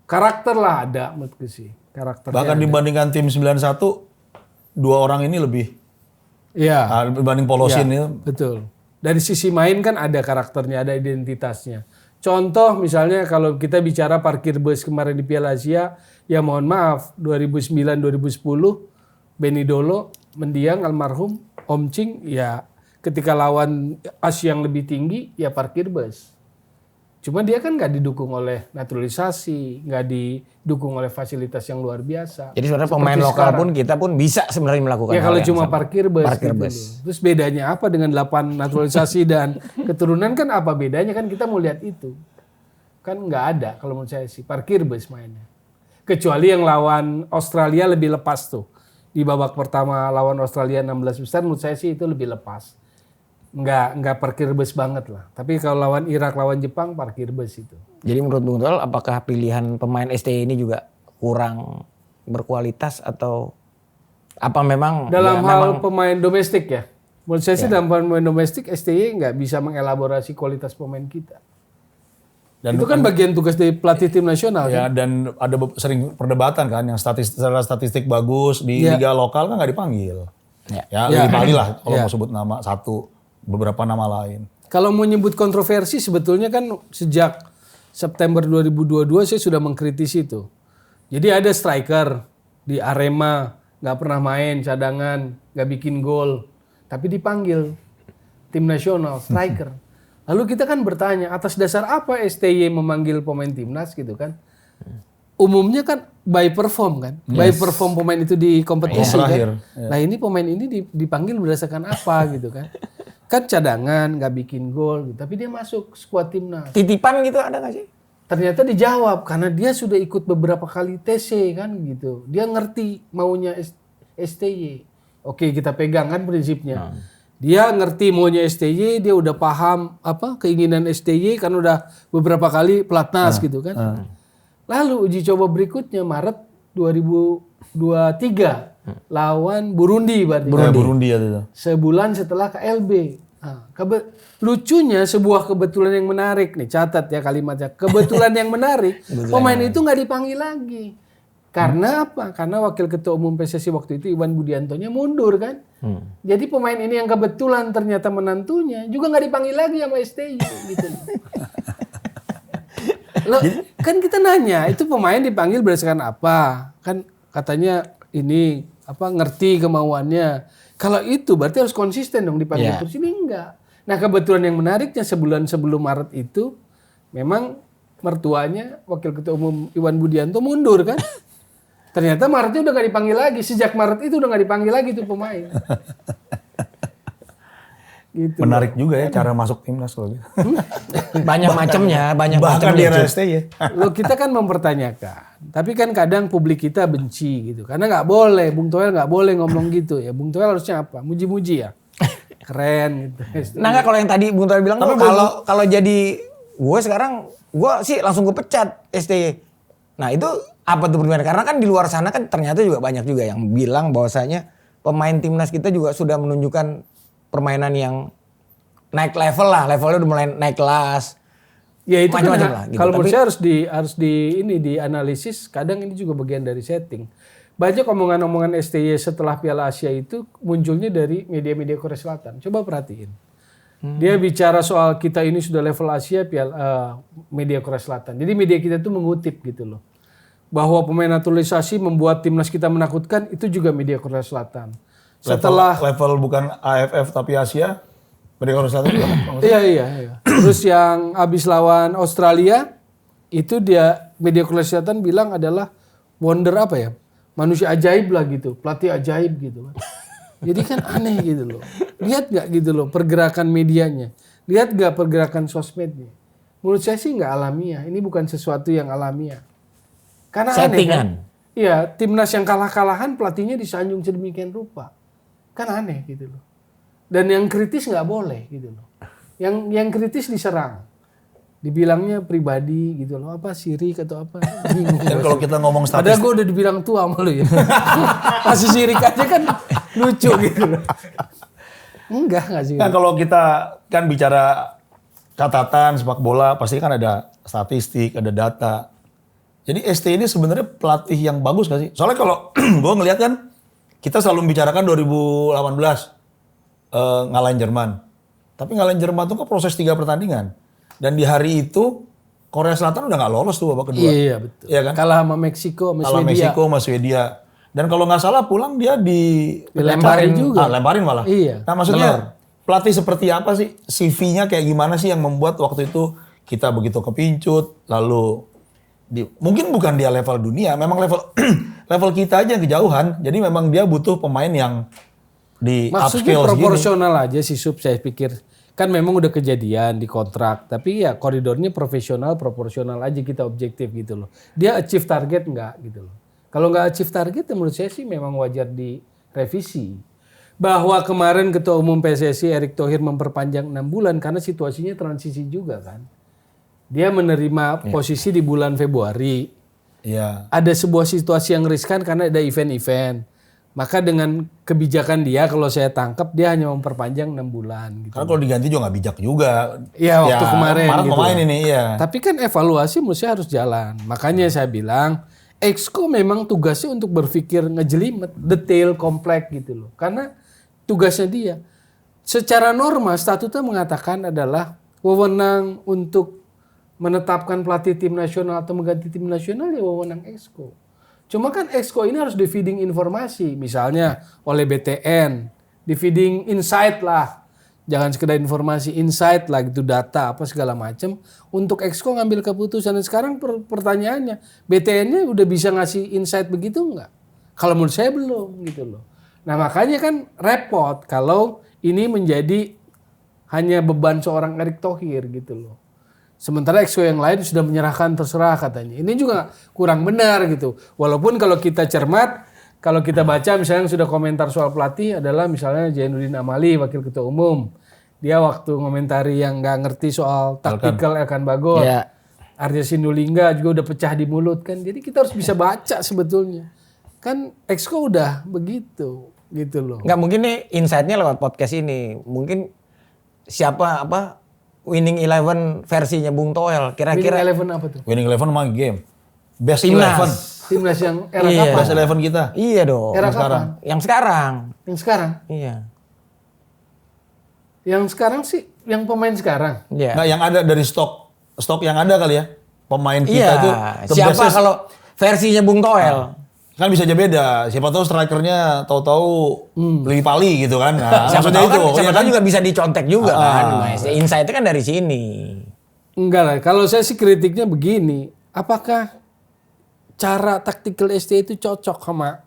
Karakter lah ada menurutku sih. Karakternya. Bahkan dibandingkan tim 91, 2 orang ini lebih. Iya. Dibanding Polosin itu. Betul. Dari sisi main kan ada karakternya, ada identitasnya. Contoh misalnya kalau kita bicara parkir bus kemarin di Piala Asia, ya mohon maaf 2009-2010 Benny Dolo mendiang almarhum Om Ching ya ketika lawan Asia yang lebih tinggi ya parkir bus. Cuma dia kan nggak didukung oleh naturalisasi, nggak didukung oleh fasilitas yang luar biasa. Jadi sebenarnya pemain lokal pun kita pun bisa sebenarnya melakukan ya hal kalau yang cuma sama. parkir bus. Parkir gitu bus. loh. Terus bedanya apa dengan 8 naturalisasi dan keturunan kan apa bedanya kan kita mau lihat itu. Kan nggak ada kalau menurut saya sih parkir bus mainnya. Kecuali yang lawan Australia lebih lepas tuh. Di babak pertama lawan Australia 16 besar menurut saya sih itu lebih lepas. Nggak parkir bus banget lah. Tapi kalau lawan Irak, lawan Jepang, parkir bus itu. Jadi menurut Bung Toel, apakah pilihan pemain STI ini juga kurang berkualitas atau apa memang dalam hal pemain domestik ya? Menurut saya sih dalam pemain domestik STI nggak bisa mengelaborasi kualitas pemain kita. Dan itu kan bagian tugas dari pelatih tim nasional. Ya, kan? dan ada sering perdebatan kan yang secara statistik bagus di liga lokal kan nggak dipanggil. Ya, lebih kali lah kalau mau sebut nama satu. Beberapa nama lain. Kalau mau nyebut kontroversi sebetulnya kan sejak September 2022 saya sudah mengkritisi itu. Jadi ada striker di Arema nggak pernah main cadangan, nggak bikin gol, tapi dipanggil tim nasional striker. Lalu kita kan bertanya atas dasar apa STY memanggil pemain timnas gitu kan? Umumnya kan by perform kan, by perform pemain itu di kompetisi kan. Nah ini pemain ini dipanggil berdasarkan apa gitu kan? Kan cadangan, nggak bikin gol, gitu. Tapi dia masuk skuad timnas. titipan gitu ada nggak sih? Ternyata dijawab karena dia sudah ikut beberapa kali TC kan gitu. Dia ngerti maunya STY. Oke kita pegang kan prinsipnya. Dia ngerti maunya STY, dia udah paham apa keinginan STY kan udah beberapa kali pelatnas gitu kan. Lalu uji coba berikutnya Maret 2023 lawan Burundi berarti. Burundi ya itu. Sebulan setelah KLB. Nah, lucunya sebuah kebetulan yang menarik nih, catat ya kalimatnya. Kebetulan yang menarik, pemain itu nggak dipanggil lagi. Karena apa? Karena Wakil Ketua Umum PSSI waktu itu Iwan Budiantonya mundur kan. Jadi pemain ini yang kebetulan ternyata menantunya juga nggak dipanggil lagi sama STY gitu. Loh, kan kita nanya, itu pemain dipanggil berdasarkan apa? Kan katanya ini apa ngerti kemauannya. Kalau itu berarti harus konsisten dong dipanggil terus, ini enggak. Nah kebetulan yang menariknya sebulan sebelum Maret itu memang mertuanya Wakil Ketua Umum Iwan Budianto mundur kan. Ternyata Maretnya udah gak dipanggil lagi. Sejak Maret itu udah gak dipanggil lagi tuh pemain. Gitu. Menarik juga ya cara masuk timnas kalau gitu. Banyak macamnya, bahkan di era STY. Loh kita kan mempertanyakan. Tapi kan kadang publik kita benci gitu. Karena nggak boleh, Bung Toel nggak boleh ngomong gitu ya. Bung Toel harusnya apa? Muji-muji ya. Keren gitu. Nah nggak, kalau yang tadi Bung Toel bilang, kalau jadi gue sekarang, gue sih langsung gue pecat STY. Nah itu apa tuh perbedaan? Karena kan di luar sana kan ternyata juga banyak juga yang bilang bahwasanya pemain timnas kita juga sudah menunjukkan permainan yang naik level lah, levelnya udah mulai naik kelas. Ya itu macam-macam kan lah. Gitu. kalau menurut saya harus dianalisis. Kadang ini juga bagian dari setting. Banyak omongan-omongan STY setelah Piala Asia itu munculnya dari media-media Korea Selatan. Coba perhatiin. Dia bicara soal kita ini sudah level Asia, media Korea Selatan. Jadi media kita tuh mengutip gitu loh. Bahwa pemain naturalisasi membuat timnas kita menakutkan, itu juga media Korea Selatan. Setelah level bukan AFF tapi Asia, media Korea Selatan juga. Iya. Terus yang habis lawan Australia itu dia media Korea Selatan bilang adalah wonder apa ya? Manusia ajaib lah gitu, pelatih ajaib gitu kan. Jadi kan aneh gitu loh. Lihat nggak gitu loh pergerakan medianya. Lihat nggak pergerakan sosmednya. Menurut saya sih nggak alamiah. Ini bukan sesuatu yang alamiah. Karena settingan. Aneh kan? Iya, timnas yang kalah-kalahan pelatihnya disanjung sedemikian rupa. Kan aneh gitu loh. Dan yang kritis nggak boleh gitu loh. Yang kritis diserang. Dibilangnya pribadi gitu loh. Apa sirik atau apa. Bingung. Dan kalau kita ngomong Padahal statistik. gue udah dibilang tua sama lu ya. Masih sirik aja kan lucu gitu loh. Enggak sih. Kan kalau kita kan bicara catatan sepak bola pasti kan ada statistik, ada data. Jadi ST ini sebenarnya pelatih yang bagus gak sih? Soalnya kalau gue ngeliat kan kita selalu membicarakan 2018 ngalahin Jerman. Tapi ngalahin Jerman itu kan proses 3 pertandingan. Dan di hari itu Korea Selatan udah gak lolos tuh babak kedua. Iya betul. Iya kan? Kalah sama Meksiko sama Kalah Swedia. Meksiko sama Swedia. Dan kalau nggak salah pulang dia Dilemparin juga. Lemparin malah. Iya. Nah maksudnya pelatih seperti apa sih? CV-nya kayak gimana sih yang membuat waktu itu kita begitu kepincut, lalu mungkin bukan dia level dunia, memang level level kita aja yang kejauhan. Jadi memang dia butuh pemain yang di Maksudnya upscale proporsional aja sih Sub, saya pikir. Kan memang udah kejadian di kontrak, tapi ya koridornya profesional, proporsional aja, kita objektif gitu loh. Dia achieve target nggak gitu loh. Kalau nggak achieve target, ya menurut saya sih memang wajar direvisi. Bahwa kemarin Ketua Umum PSSI Erick Thohir memperpanjang 6 bulan karena situasinya transisi juga kan. Dia menerima posisi di bulan Februari. Iya. Ada sebuah situasi yang riskan karena ada event-event. Maka dengan kebijakan dia, kalau saya tangkap, dia hanya memperpanjang 6 bulan. Gitu. Karena kalau diganti juga nggak bijak juga. Iya waktu kemarin. Gitu. Pemain ini iya. Tapi kan evaluasi mesti harus jalan. Makanya saya bilang, Exco memang tugasnya untuk berpikir ngejelimet, detail, kompleks gitu loh. Karena tugasnya dia. Secara norma, statuta mengatakan adalah wewenang untuk menetapkan pelatih tim nasional atau mengganti tim nasional ya wewenang Exco. Cuma kan Exco ini harus di-feeding informasi. Misalnya oleh BTN. Di-feeding insight lah. Jangan sekedar informasi, insight lah gitu, data apa segala macam. Untuk Exco ngambil keputusan. Dan sekarang pertanyaannya, BTN-nya udah bisa ngasih insight begitu nggak? Kalau menurut saya belum gitu loh. Nah makanya kan repot kalau ini menjadi hanya beban seorang Erick Thohir gitu loh. Sementara Exco yang lain sudah menyerahkan terserah katanya. Ini juga kurang benar gitu. Walaupun kalau kita cermat, kalau kita baca misalnya yang sudah komentar soal pelatih adalah misalnya Zainuddin Amali, Wakil Ketua Umum. Dia waktu ngomentari yang nggak ngerti soal taktikal Elkan Bagor. Ya. Arya Sindulingga juga udah pecah di mulut kan. Jadi kita harus bisa baca sebetulnya. Kan Exco udah begitu gitu loh. Nggak, mungkin nih insight-nya lewat podcast ini. Mungkin siapa Winning 11 versinya Bung Toel. Kira-kira Winning 11 apa tuh? Winning 11 mah game. Best Timnas. 11. Timnas yang era Iya. kapan? Best 11 kita. Iya dong. Era sekarang. kapan? Yang sekarang. Yang sekarang? Iya. Yang sekarang sih, yang pemain sekarang. Iya. Nah, yang ada dari stok yang ada kali ya. Pemain kita Iya. itu the Siapa bestest. kalau versinya Bung Toel? Kan bisa aja beda. Siapa tahu strikernya tahu-tahu lebih pali gitu kan. Nah, Siapa maksudnya tahu kan, itu. siapa ya tahu kan? juga bisa dicontek juga kan. Insight-nya kan dari sini. Enggak lah, kalau saya sih kritiknya begini, apakah cara tactical STI itu cocok sama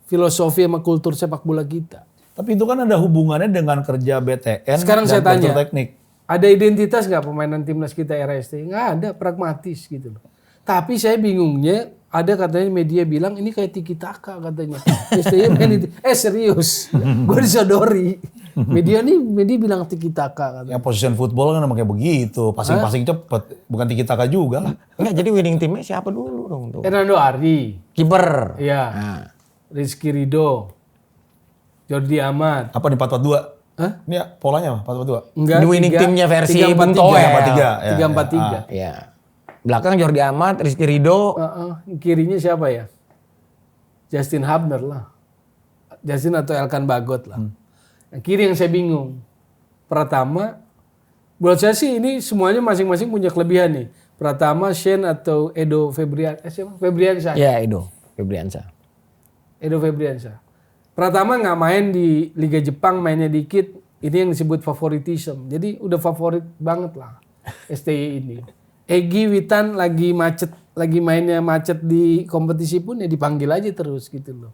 filosofi sama kultur sepak bola kita? Tapi itu kan ada hubungannya dengan kerja BTN Sekarang dan saya tanya, kultur teknik. ada identitas nggak pemainan timnas kita era STI? Nggak ada, pragmatis gitu loh. Tapi saya bingungnya, ada katanya media bilang ini kayak tiki taka katanya. STI main itu, serius, gue disodori. Media bilang tiki taka katanya. Yang position football kan emang kayak begitu, passing-passing cepet, bukan tiki taka juga lah. Enggak, jadi winning timnya siapa dulu dong tuh? Hernando Ari, Kiper. iya, Nah. Rizky Ridho, Jordi Amat. Apa nih 4-4-2? Hah? Ini ya, polanya apa? 4-4-2? Enggak, Di winning timnya versi 3-4-3. Bung Toel. 3-4-3. 3-4-3. Iya. Belakang Jordi Amat, Rizky Ridho. Kirinya siapa ya? Justin Hubner lah. Justin atau Elkan Bagot lah. Yang kiri yang saya bingung. Pratama, buat saya sih ini semuanya masing-masing punya kelebihan nih. Pratama, Shane atau Edo Febriansyah. Ya, Edo Febriansyah. Edo Febriansyah. Pratama nggak main di Liga Jepang, mainnya dikit. Ini yang disebut favoritism. Jadi udah favorit banget lah STY ini. Egy Witan lagi mainnya macet di kompetisi pun ya dipanggil aja terus gitu loh.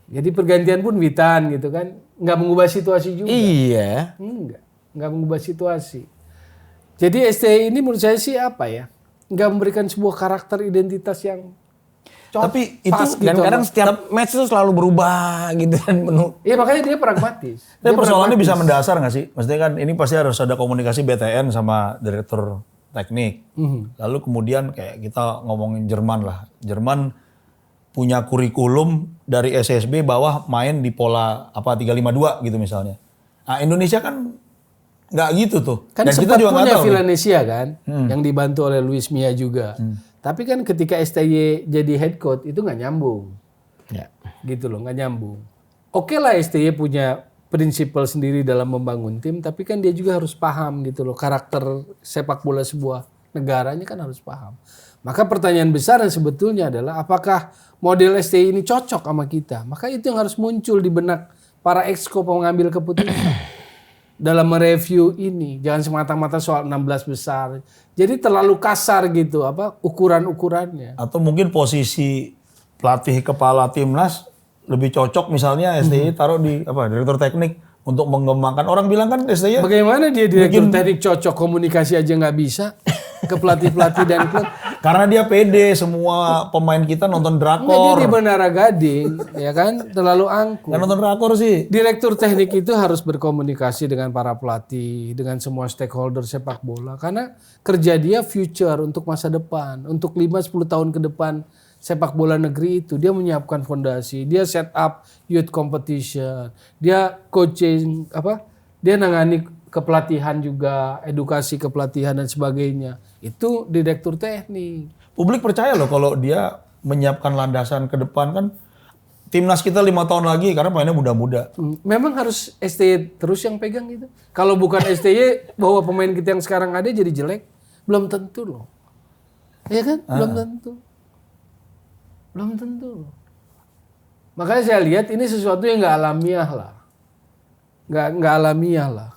Jadi pergantian pun Witan gitu kan, nggak mengubah situasi juga. Iya. Nggak mengubah situasi. Jadi STI ini menurut saya sih apa ya, nggak memberikan sebuah karakter identitas yang Tapi itu gitu. Dan kadang setiap match itu selalu berubah gitu kan penuh. Iya makanya dia pragmatis. Tapi persoalannya bisa mendasar nggak sih? Maksudnya kan ini pasti harus ada komunikasi BTN sama direktur teknik. Lalu kemudian kayak kita ngomongin Jerman lah. Jerman punya kurikulum dari SSB bahwa main di pola 352 gitu misalnya. Nah Indonesia kan nggak gitu tuh. Kan Dan sempat kita juga nggak punya tahu. Villanesia kan, yang dibantu oleh Luis Mia juga. Tapi kan ketika STY jadi head coach itu nggak nyambung. Ya. Gitu loh, nggak nyambung. Oke lah STY punya prinsipal sendiri dalam membangun tim, tapi kan dia juga harus paham gitu loh, karakter sepak bola sebuah negaranya kan harus paham. Maka pertanyaan besar yang sebetulnya adalah apakah model STY ini cocok sama kita? Maka itu yang harus muncul di benak para exco pengambil keputusan. Dalam mereview ini, jangan semata-mata soal 16 besar. Jadi terlalu kasar gitu ukuran-ukurannya. Atau mungkin posisi pelatih kepala timnas lebih cocok misalnya STY taruh di direktur teknik untuk mengembangkan. Orang bilang kan STY Bagaimana dia direktur teknik cocok komunikasi aja nggak bisa ke pelatih-pelatih dan klub? karena dia pede semua pemain kita nonton Nggak, dia drakor. di Menara Gading, ya kan, terlalu angkuh. Nggak nonton drakor sih. Direktur teknik itu harus berkomunikasi dengan para pelatih, dengan semua stakeholder sepak bola. Karena kerja dia future untuk masa depan. Untuk 5-10 tahun ke depan sepak bola negeri itu. Dia menyiapkan fondasi, dia set up youth competition, dia coaching, dia nangani kepelatihan juga, edukasi kepelatihan dan sebagainya. Itu direktur teknik. Publik percaya loh kalau dia menyiapkan landasan ke depan kan. Timnas kita 5 tahun lagi karena pemainnya muda-muda. Memang harus STY terus yang pegang gitu. Kalau bukan STY bahwa pemain kita yang sekarang ada jadi jelek, belum tentu loh. Iya kan? Belum tentu. Belum tentu. Makanya saya lihat ini sesuatu yang nggak alamiah lah. Nggak alamiah lah.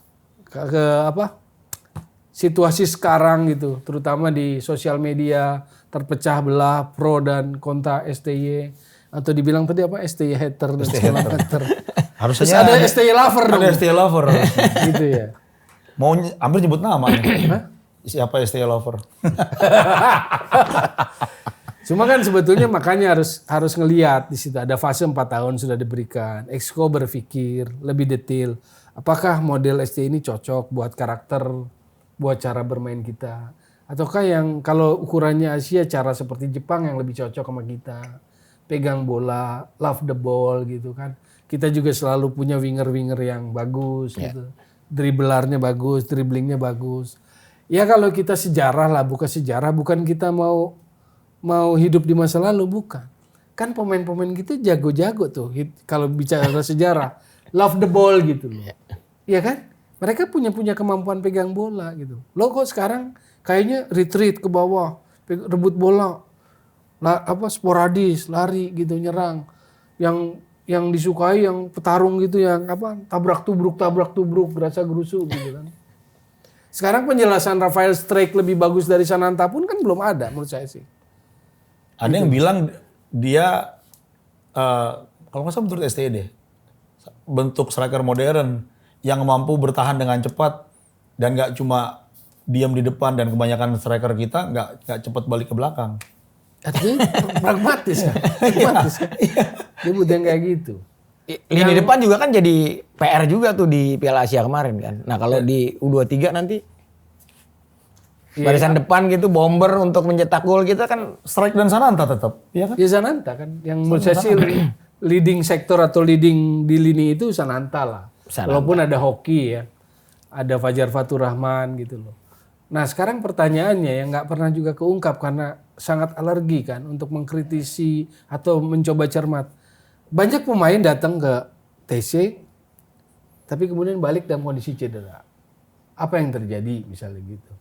Situasi sekarang gitu, terutama di sosial media terpecah belah pro dan kontra STY. Atau dibilang tadi STY hater dan segala hater. Terus ada STY lover dong. Ada STY lover. Gitu ya. Mau hampir nyebut nama nih. Siapa STY lover? Cuma kan sebetulnya makanya harus ngelihat di situ ada fase 4 tahun sudah diberikan. Exco berpikir lebih detail. Apakah model STY ini cocok buat karakter, buat cara bermain kita? Ataukah yang kalau ukurannya Asia cara seperti Jepang yang lebih cocok sama kita? Pegang bola, love the ball gitu kan. Kita juga selalu punya winger-winger yang bagus gitu. Dribblernya bagus, dribblingnya bagus. Ya kalau kita sejarah lah, bukan sejarah, bukan kita mau hidup di masa lalu, bukan. Kan pemain-pemain kita jago-jago tuh kalau bicara sejarah. Love the ball gitu loh. Iya kan? Mereka punya kemampuan pegang bola gitu. Lo kok sekarang kayaknya retreat ke bawah, rebut bola. sporadis, lari gitu, nyerang. Yang disukai yang petarung gitu, yang tabrak tubruk, gerasa gerusu gitu kan. Sekarang penjelasan Rafael Strijk lebih bagus dari Sananta pun kan belum ada menurut saya sih. Ada yang bilang dia kalau nggak salah menurut STD bentuk striker modern yang mampu bertahan dengan cepat dan nggak cuma diam di depan, dan kebanyakan striker kita nggak cepat balik ke belakang. Artinya pragmatis kan? Dia butuh yang kayak gitu. Lini depan juga kan jadi PR juga tuh di Piala Asia kemarin kan. Nah kalau di U23 nanti barisan depan gitu bomber untuk mencetak gol kita kan Strijk dan Sananta tetap, iya kan? Ya Sananta kan, yang menurut saya sih leading sektor atau leading di lini itu Sananta lah. Walaupun ada hoki ya, ada Fajar Fatur Rahman gitu loh. Nah sekarang pertanyaannya yang nggak pernah juga keungkap karena sangat alergi kan untuk mengkritisi atau mencoba cermat. Banyak pemain datang ke TC, tapi kemudian balik dalam kondisi cedera. Apa yang terjadi misalnya gitu?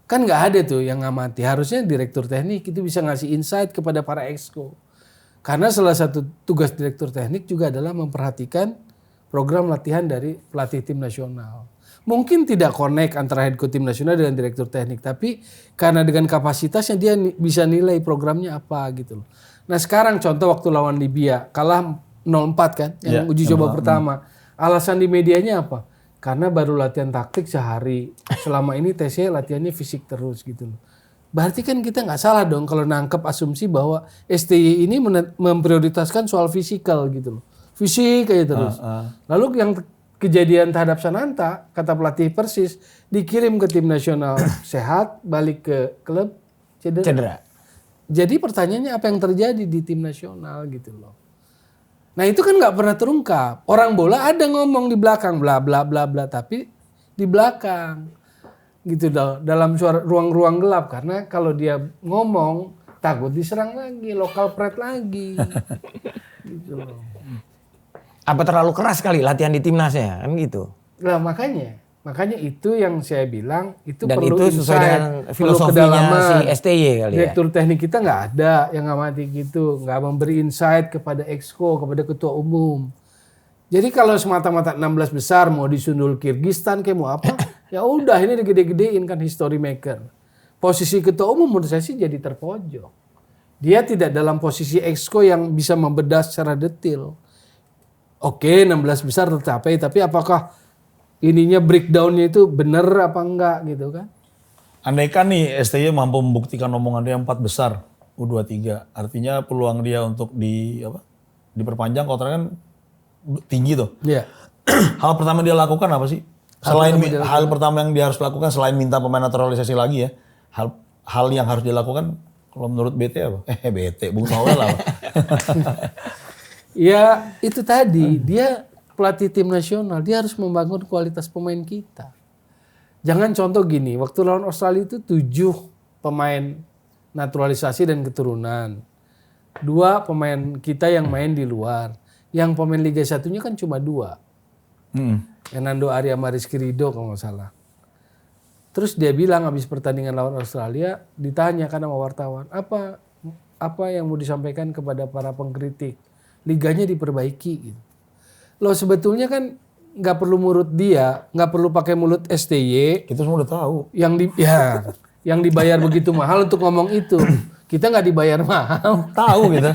Kan nggak ada tuh yang ngamati. Harusnya direktur teknik itu bisa ngasih insight kepada para exco. Karena salah satu tugas direktur teknik juga adalah memperhatikan program latihan dari pelatih tim nasional. Mungkin tidak connect antara head coach tim nasional dengan direktur teknik, tapi karena dengan kapasitasnya dia bisa nilai programnya apa gitu loh. Nah sekarang contoh waktu lawan Libya kalah 0-4 kan, yang uji coba pertama. Alasan di medianya apa? Karena baru latihan taktik sehari. Selama ini TC latihannya fisik terus gitu loh. Berarti kan kita nggak salah dong kalau nangkep asumsi bahwa STY ini memprioritaskan soal fisikal gitu loh. Fisik aja terus. Lalu yang kejadian terhadap Sananta, kata pelatih Persis, dikirim ke tim nasional sehat, balik ke klub cedera. Jadi pertanyaannya apa yang terjadi di tim nasional gitu loh. Nah itu kan nggak pernah terungkap. Orang bola ada ngomong di belakang bla bla bla bla, tapi di belakang gitu dalam ruang-ruang gelap, karena kalau dia ngomong takut diserang lagi, lokal pride lagi. Gitu loh. apa terlalu keras kali latihan di timnasnya kan gitu. Nah makanya itu yang saya bilang itu dan perlu itu sesuai dengan filosofinya si STY kali ya. Direktur teknik kita nggak ada yang ngamati gitu, nggak memberi insight kepada exco, kepada ketua umum. Jadi kalau semata-mata 16 besar mau disundul Kirgistan kayak mau apa, ya udah ini digede-gedein kan history maker. Posisi ketua umum menurut saya sih jadi terpojok. Dia tidak dalam posisi exco yang bisa membedah secara detail. Oke, 16 besar tercapai, tapi apakah ininya breakdown-nya itu benar apa enggak gitu kan? Andaikan nih STY mampu membuktikan omongan dia 4 besar U23, artinya peluang dia untuk diperpanjang kontraknya tinggi tuh. Iya. Hal pertama dia lakukan apa sih? Hal pertama yang dia harus lakukan selain minta pemain naturalisasi lagi ya. Hal yang harus dilakukan kalau menurut BT apa? BT, Bung Noel apa? Ya itu tadi, dia pelatih tim nasional, dia harus membangun kualitas pemain kita. Jangan contoh gini, waktu lawan Australia itu 7 pemain naturalisasi dan keturunan. 2 pemain kita yang main di luar. Yang pemain Liga 1-nya kan cuma 2. Hernando Ari sama Rizky Ridho kalau nggak salah. Terus dia bilang habis pertandingan lawan Australia, ditanya kan sama wartawan, apa yang mau disampaikan kepada para pengkritik? Liganya diperbaiki gitu. Loh sebetulnya kan nggak perlu mulut dia, nggak perlu pakai mulut STY. Kita semua udah tahu. Yang dibayar begitu mahal untuk ngomong itu. Kita nggak dibayar mahal. Tahu gitu.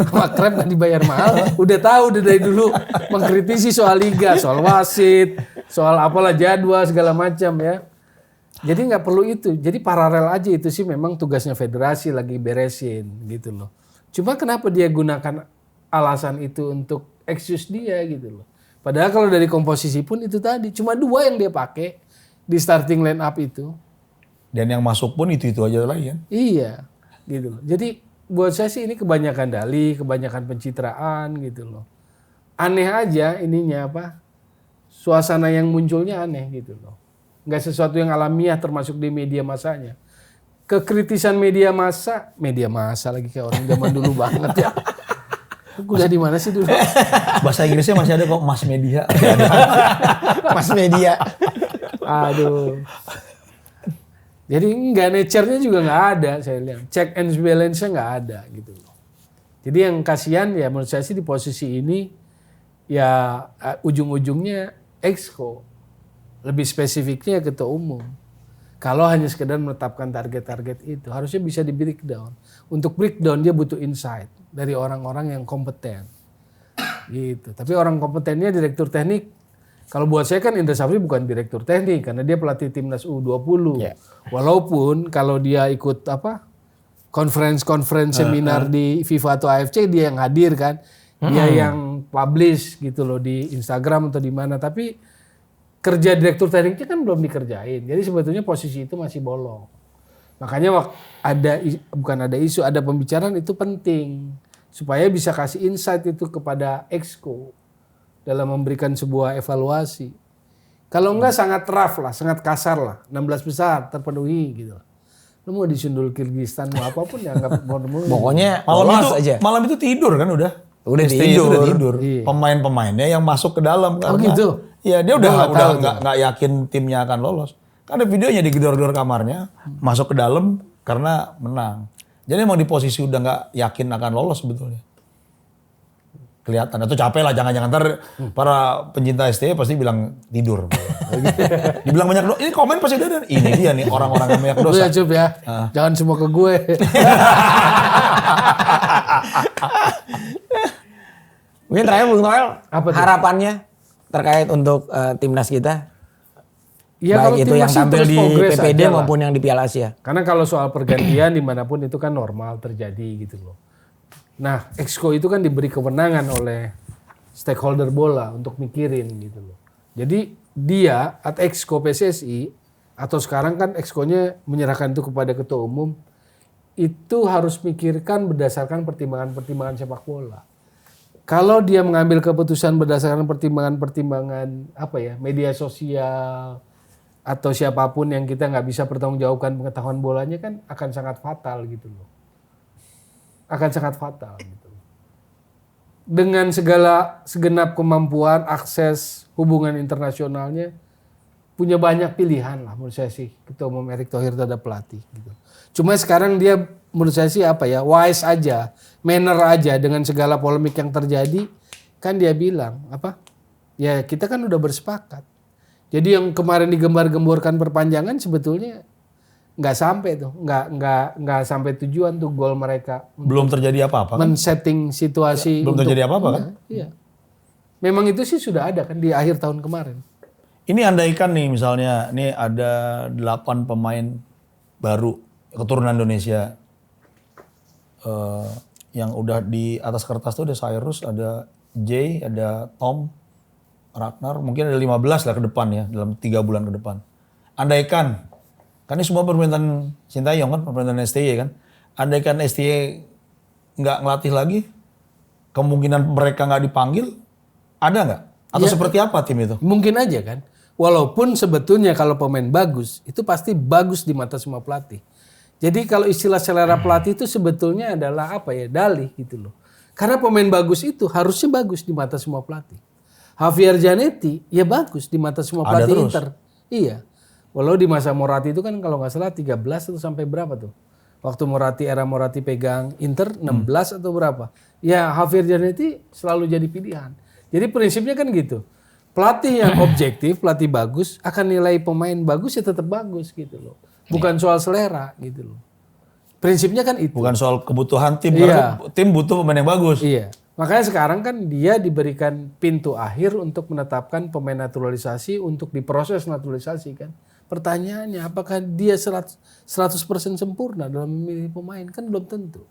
Makrab nggak dibayar mahal. Udah tahu dari dulu mengkritisi soal liga, soal wasit, soal apalah jadwal segala macam ya. Jadi nggak perlu itu. Jadi paralel aja itu sih memang tugasnya federasi lagi beresin gitu loh. Cuma kenapa dia gunakan alasan itu untuk excuse dia gitu loh. Padahal kalau dari komposisi pun itu tadi cuma 2 yang dia pakai di starting line up itu. Dan yang masuk pun itu aja lagi kan? Iya, gitu loh. Jadi buat saya sih ini kebanyakan dalih, kebanyakan pencitraan gitu loh. Aneh aja ininya suasana yang munculnya aneh gitu loh. Nggak sesuatu yang alamiah termasuk di media masanya. Kekritisan media massa lagi kayak orang zaman dulu banget ya. Kuliah di mana sih dulu? Bahasa Inggrisnya masih ada kok, mass media. Mass media. Aduh. Jadi nggak nature-nya juga nggak ada saya lihat. Check and balance-nya nggak ada gitu loh. Jadi yang kasihan ya menurut saya sih di posisi ini ya ujung-ujungnya exco. Lebih spesifiknya ketua umum. Kalau hanya sekedar menetapkan target-target itu harusnya bisa di breakdown. Untuk breakdown dia butuh insight dari orang-orang yang kompeten. Gitu. Tapi orang kompetennya direktur teknik. Kalau buat saya kan Indra Safri bukan direktur teknik karena dia pelatih timnas U20. Yeah. Walaupun kalau dia ikut conference seminar di FIFA atau AFC dia yang hadir kan. Dia yang publish gitu loh di Instagram atau di mana. Tapi kerja direktur tekniknya kan belum dikerjain. Jadi sebetulnya posisi itu masih bolong. Makanya ada isu, ada pembicaraan itu penting. Supaya bisa kasih insight itu kepada exco dalam memberikan sebuah evaluasi. Kalau enggak sangat rough lah, sangat kasar lah. 16 besar terpenuhi gitu. Lu mau disundul Kyrgyzstan mau apapun ya enggak mau. Pokoknya malam itu tidur kan udah. Udah tidur. Iya. Pemain-pemainnya yang masuk ke dalam karena gitu. Iya, dia udah nggak yakin timnya akan lolos. Kan ada videonya di gedor-gedor kamarnya, masuk ke dalam karena menang. Jadi emang di posisi udah nggak yakin akan lolos sebetulnya. Kelihatan, atau capek lah, jangan-jangan ntar para pencinta STY pasti bilang tidur. Dibilang banyak dosa, ini komen pasti ada. Ini dia nih orang-orang yang banyak dosa. Ya Cup ya, jangan semua ke gue. Mungkin terakhir Bung Toel, harapannya terkait untuk timnas kita? Ya, baik itu yang tampil di PPD maupun yang di Piala Asia. Karena kalau soal pergantian dimanapun itu kan normal terjadi gitu loh. Nah, exco itu kan diberi kewenangan oleh stakeholder bola untuk mikirin gitu loh. Jadi dia atau exco PSSI atau sekarang kan exco-nya menyerahkan itu kepada ketua umum itu harus mikirkan berdasarkan pertimbangan-pertimbangan sepak bola. Kalau dia mengambil keputusan berdasarkan pertimbangan-pertimbangan media sosial atau siapapun yang kita nggak bisa pertanggungjawabkan pengetahuan bolanya kan akan sangat fatal gitu loh. Akan sangat fatal gitu. Dengan segenap kemampuan, akses, hubungan internasionalnya punya banyak pilihan lah menurut saya sih Ketua Umum Erick Thohir terhadap pelatih gitu. Cuma sekarang dia menurut saya sih wise aja, manner aja dengan segala polemik yang terjadi kan dia bilang ya kita kan udah bersepakat. Jadi yang kemarin digembar-gemborkan perpanjangan sebetulnya nggak sampai tuh, nggak sampai tujuan tuh goal mereka. Belum terjadi apa-apa. Men-setting situasi. Belum terjadi apa-apa kan? Iya. Memang itu sih sudah ada kan di akhir tahun kemarin. Ini andaikan nih misalnya, nih ada 8 pemain baru keturunan Indonesia yang udah di atas kertas tuh ada Cyrus, ada Jay, ada Tom, Ragnar, mungkin ada 15 lah ke depan ya, dalam 3 bulan ke depan. Andaikan, kan ini semua permintaan Sintayong kan, permintaan STY kan. Andaikan STY nggak ngelatih lagi, kemungkinan mereka nggak dipanggil, ada nggak? Atau seperti apa tim itu? Mungkin aja kan. Walaupun sebetulnya kalau pemain bagus, itu pasti bagus di mata semua pelatih. Jadi kalau istilah selera pelatih itu sebetulnya adalah dalih gitu loh. Karena pemain bagus itu harusnya bagus di mata semua pelatih. Javier Zanetti ya bagus di mata semua pelatih Inter. Iya. Walau di masa Moratti itu kan kalau nggak salah 13 atau sampai berapa tuh. Waktu era Moratti pegang Inter 16 atau berapa. Ya Javier Zanetti selalu jadi pilihan. Jadi prinsipnya kan gitu. Pelatih yang objektif, pelatih bagus akan nilai pemain bagus ya tetap bagus gitu loh. Bukan soal selera gitu loh. Prinsipnya kan itu. Bukan soal kebutuhan tim, karena tim butuh pemain yang bagus. Iya. Makanya sekarang kan dia diberikan pintu akhir untuk menetapkan pemain naturalisasi untuk diproses naturalisasi kan. Pertanyaannya apakah dia 100% sempurna dalam memilih pemain? Kan belum tentu.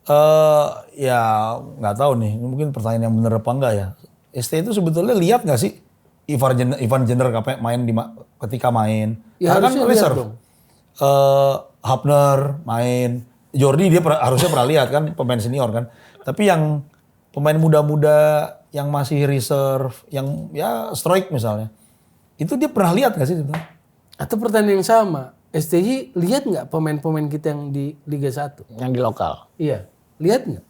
Ya nggak tahu nih, mungkin pertanyaan yang benar apa enggak ya. ST itu sebetulnya lihat nggak sih Ivan Jenner main ketika main? Ya harusnya kan lihat dong. Hapner main, Jordi dia harusnya pernah lihat kan pemain senior kan. Tapi yang pemain muda-muda yang masih reserve, yang ya strike misalnya, itu dia pernah lihat nggak sih sebenarnya? Atau pertanyaan yang sama, STY lihat nggak pemain-pemain kita yang di Liga 1? Yang di lokal? Iya, lihat nggak?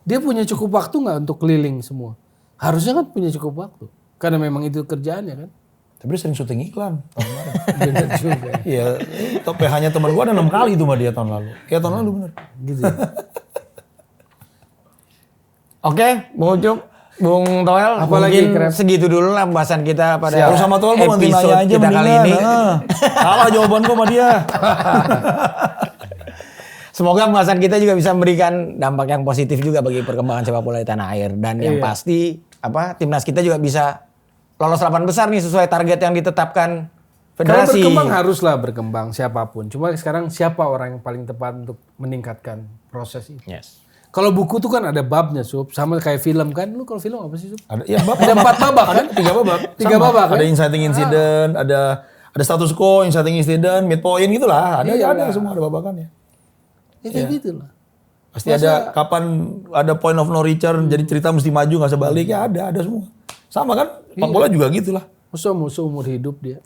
Dia punya cukup waktu nggak untuk keliling semua? Harusnya kan punya cukup waktu, karena memang itu kerjaannya kan. Tapi dia sering syuting iklan tahun kemarin. Bener juga. Iya, top PH-nya teman gua ada 6 kali itu mah dia tahun lalu. Kayak tahun lalu bener. Gitu. Oke, Bung Ucup, Bung Toel, Apalagi, mungkin Krep? segitu dulu lah pembahasan kita pada Siap. Sama Toel gua nanti episode nanya aja kita kali ini. Salah jawaban gua sama dia. Semoga pembahasan kita juga bisa memberikan dampak yang positif juga bagi perkembangan sepak bola di tanah air. Dan yang pasti timnas kita juga bisa lolos 8 besar nih sesuai target yang ditetapkan Kalau federasi. berkembang haruslah berkembang siapapun. Cuma sekarang siapa orang yang paling tepat untuk meningkatkan proses itu? Yes. Kalau buku tuh kan ada babnya, Sup. Sama kayak film kan. Lu kalau film apa sih, Sup? Ada ya bab. Ada 4 babak kan? 3 babak. 3 babak kan? Ada inciting incident, ada status quo, inciting incident, midpoint gitulah. Ada semua ada babakannya. Ya kayak gitu lah. Pasti ada kapan ada point of no return, jadi cerita mesti maju nggak sebalik ya ada semua. Sama kan? Sepak bola juga gitulah. Musuh umur hidup dia.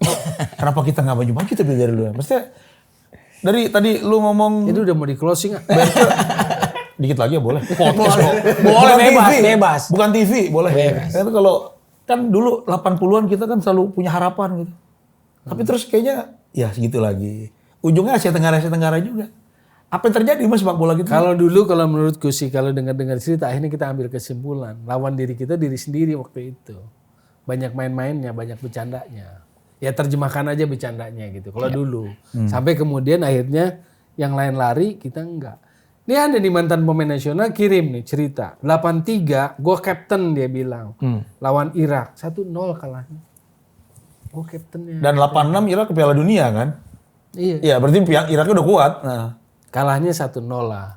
Kenapa kita nggak maju-maju tapi dari dulu? Maksudnya dari tadi lu ngomong Itu udah mau di closing. dikit lagi ya boleh. Podcast kok. Boleh, Bukan bebas, TV. bebas. Bukan TV, boleh. Bebas. Itu kalau kan dulu 80-an kita kan selalu punya harapan gitu. Tapi terus kayaknya ya segitu lagi. Ujungnya Asia Tenggara juga. Apa yang terjadi Mas sepak bola gitu? Kalau dulu kalau menurutku sih kalau dengar-dengar cerita akhirnya kita ambil kesimpulan. Lawan diri kita diri sendiri waktu itu. Banyak main-mainnya, banyak bercandanya. Ya terjemahkan aja bercandanya gitu. Kalau dulu. Sampai kemudian akhirnya yang lain lari kita enggak. Ini ada nih mantan pemain nasional kirim nih cerita. 83 gue captain dia bilang. Lawan Irak 1-0 kalahnya. Gue captainnya. Dan 86 Irak ke Piala Dunia kan? Iya. Iya, berarti Iraknya udah kuat. Nah. Kalahnya 1-0 lah.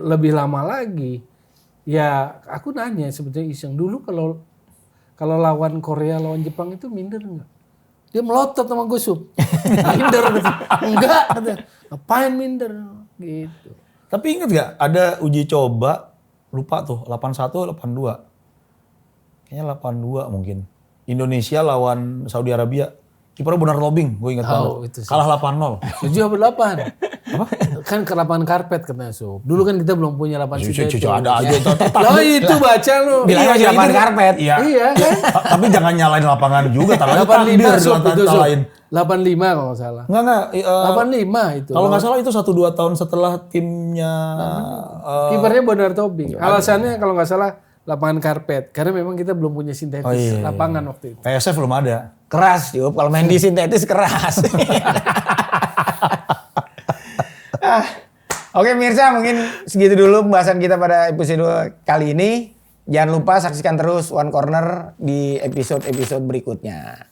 Lebih lama lagi. Ya aku nanya sebetulnya iseng dulu kalau lawan Korea lawan Jepang itu minder nggak? Dia melotot sama gue Sup. Minder gitu. Enggak katanya. Ngapain minder gitu. Tapi ingat gak ada uji coba lupa tuh 81 82. Kayaknya 82 mungkin. Indonesia lawan Saudi Arabia. Kipernya benar lobing, gue ingat banget. Itu sih. Kalah 8-0. 7 apa 8? Apa? Kan ke lapangan karpet katanya Sup. Dulu kan kita belum punya lapangan sintetis. Ada aja itu. Lah itu baca lu. Bilangnya Iya, lapangan itu. karpet. Iya kan? Tapi jangan nyalain lapangan juga. 85 Sup itu Sup. lain. 85 kalau nggak salah. Enggak. 85 itu. Kalau nggak salah itu 1-2 tahun setelah timnya. Kipernya Bonar Tobing. Alasannya kalau nggak salah lapangan karpet. Karena memang kita belum punya sintetis lapangan waktu itu. PSF belum ada. Keras, Yup. Kalau main di sintetis keras. Oke Mirsa, mungkin segitu dulu pembahasan kita pada episode kali ini. Jangan lupa saksikan terus One Corner di episode-episode berikutnya.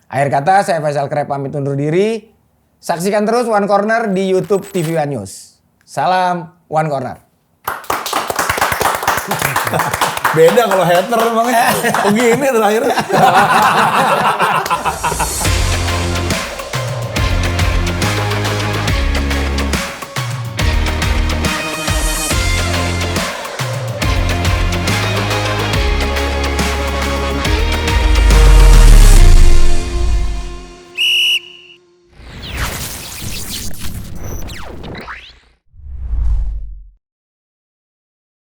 Akhir kata, saya Faisal Krep pamit undur diri. Saksikan terus One Corner di YouTube TV One News. Salam One Corner. Beda kalau hater emangnya. Begini terakhir.